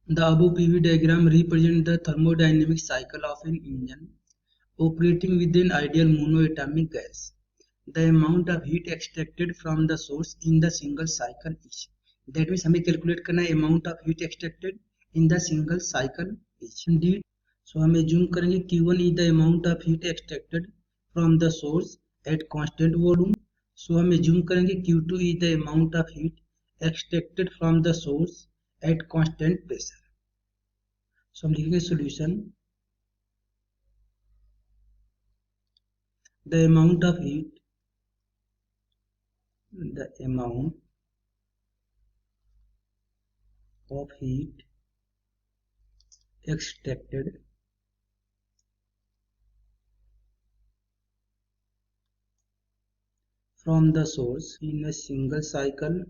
The above PV diagram represents the thermodynamic cycle of an engine operating with an ideal monoatomic gas. The amount of heat extracted from the source in the single cycle is. That means हमें calculate करना है amount of heat extracted in the single cycle is. Indeed, so हमें zoom करेंगे Q1 is the amount of heat extracted from the source at constant volume. So हमें zoom करेंगे Q2 is the amount of heat extracted from the source at constant pressure. So हम लिखेंगे solution. The amount of heat extracted from the source in a single cycle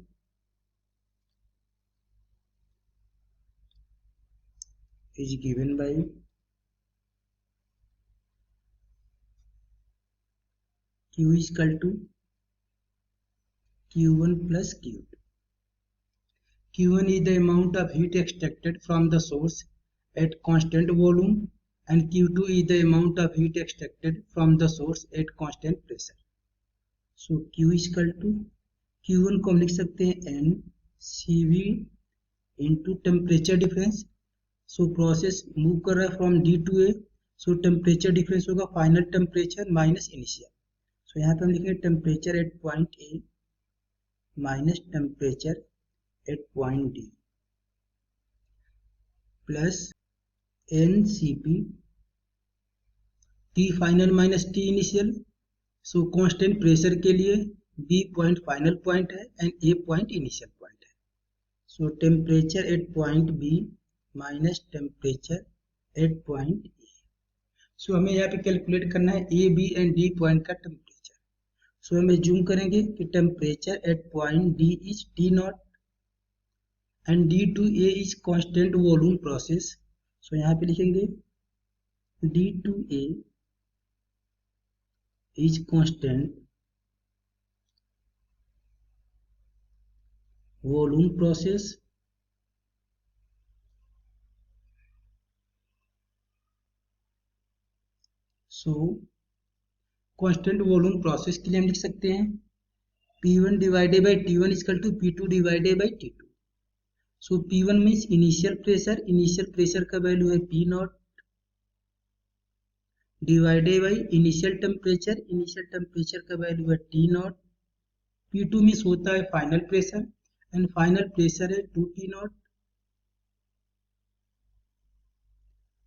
is given by Q is equal to Q1 plus Q2. Q1 is the amount of heat extracted from the source at constant volume and Q2 is the amount of heat extracted from the source at constant pressure. So Q is equal to Q1 को हम लिख सकते हैं N CV into temperature difference. So process move कर रहा है from D to A. So temperature difference होगा final temperature minus initial. So यहाँ पे हम लिखेंगे temperature at point A minus temperature at point D plus NCP T final minus T initial. So constant pressure के लिए B point final point है and A point initial point है. So temperature at point B minus temperature at point A. So हमें यहाँ पे calculate करना है A, B and D point का टेम्परेचर. So हमें जूम करेंगे कि temperature at point D is T naught and D to A is constant volume process. So यहाँ पे लिखेंगे D to A is constant volume process. So constant volume process के लिए हम लिख सकते हैं P1 divided by T1 is equal to P2 divided by T2. So P1 means initial pressure का वैल्यू है P naught divided by initial temperature का value है T naught. P2 means होता है final pressure and final pressure है 2T naught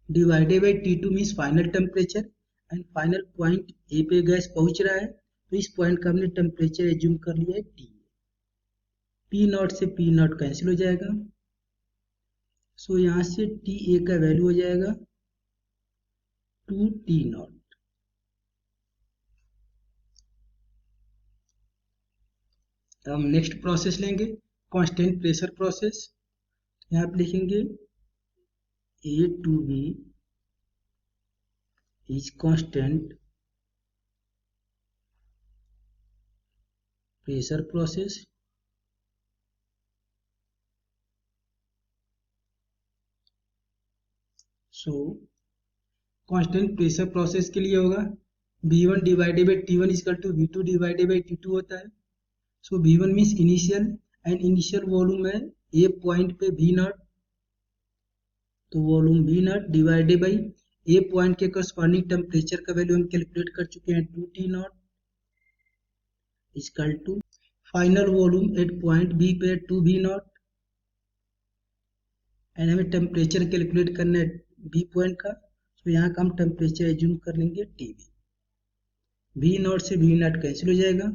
divided by T2 means final temperature and final point A पे gas पहुंच रहा है तो इस पॉइंट का हमने टेम्परेचर एज्यूम कर लिया है T. P नॉट से P नॉट कैंसिल हो जाएगा. सो यहाँ से TA का वैल्यू हो जाएगा 2T नॉट. हम नेक्स्ट प्रोसेस लेंगे कांस्टेंट प्रेशर प्रोसेस. यहाँ पे लिखेंगे A to B is constant pressure process. So constant pressure process के लिए होगा V1 divided by T1 is equal to V2 divided by T2 होता है. So V1 means initial and initial volume है A point पे V naught तो volume V naught divided by A point के corresponding temperature का value हम calculate कर चुके हैं 2T naught equal to final volume at point B पे 2V नॉट एंड हमें टेम्परेचर कैलकुलेट करना है B पॉइंट का. तो यहाँ का हम टेम्परेचर एज्यूम कर लेंगे TB. V नॉट से V नॉट कैंसिल हो जाएगा.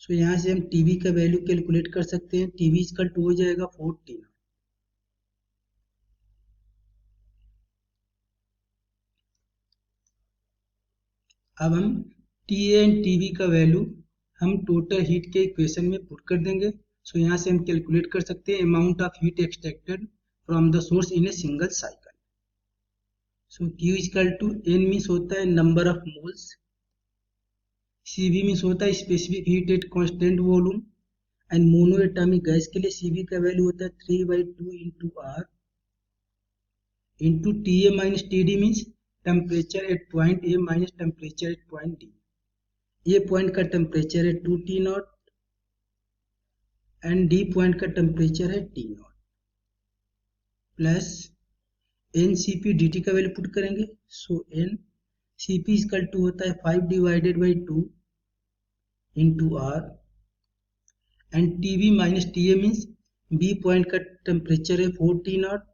सो यहाँ से हम TB का वैल्यू कैलकुलेट कर सकते हैं. TB इक्वल टू हो जाएगा 4T नॉट. अब हम TA एंड TB का वैल्यू हम टोटल हीट के इक्वेशन में पुट कर देंगे. सो यहाँ से हम कैलकुलेट कर सकते हैं amount of heat extracted from the source in a single cycle. So Q equal to N means होता है number of moles, CV means होता है specific heat at constant volume and mono atomic gas के लिए CV का value होता है 3/2 into R into TA minus TD means temperature at point A minus temperature at point D. A point का temperature है 2T naught and D point का temperature है T naught plus NCP dt का value put करेंगे. So NCP equal to होता है 5 divided by 2 into R and TB minus TA means B point का temperature है 4T naught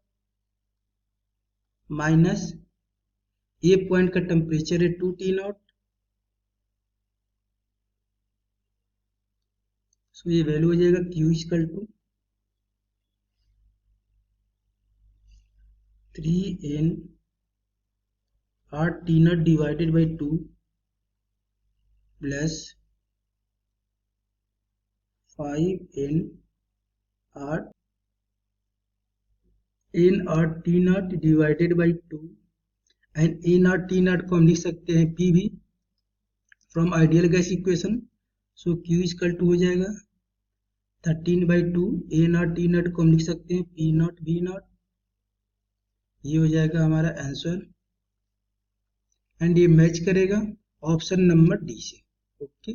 minus A point का temperature है 2T नॉट. सो ये value हो जाएगा Q equal to 3n RT naught divided by 2 plus 5n RT naught divided by 2 and nRT naught को हम लिख सकते हैं PV from ideal gas equation. So Q equal to हो जाएगा 13/2 nRT नॉट को हम लिख सकते हैं P नॉट V नॉट. ये हो जाएगा हमारा आंसर एंड ये मैच करेगा ऑप्शन नंबर डी से. ओके.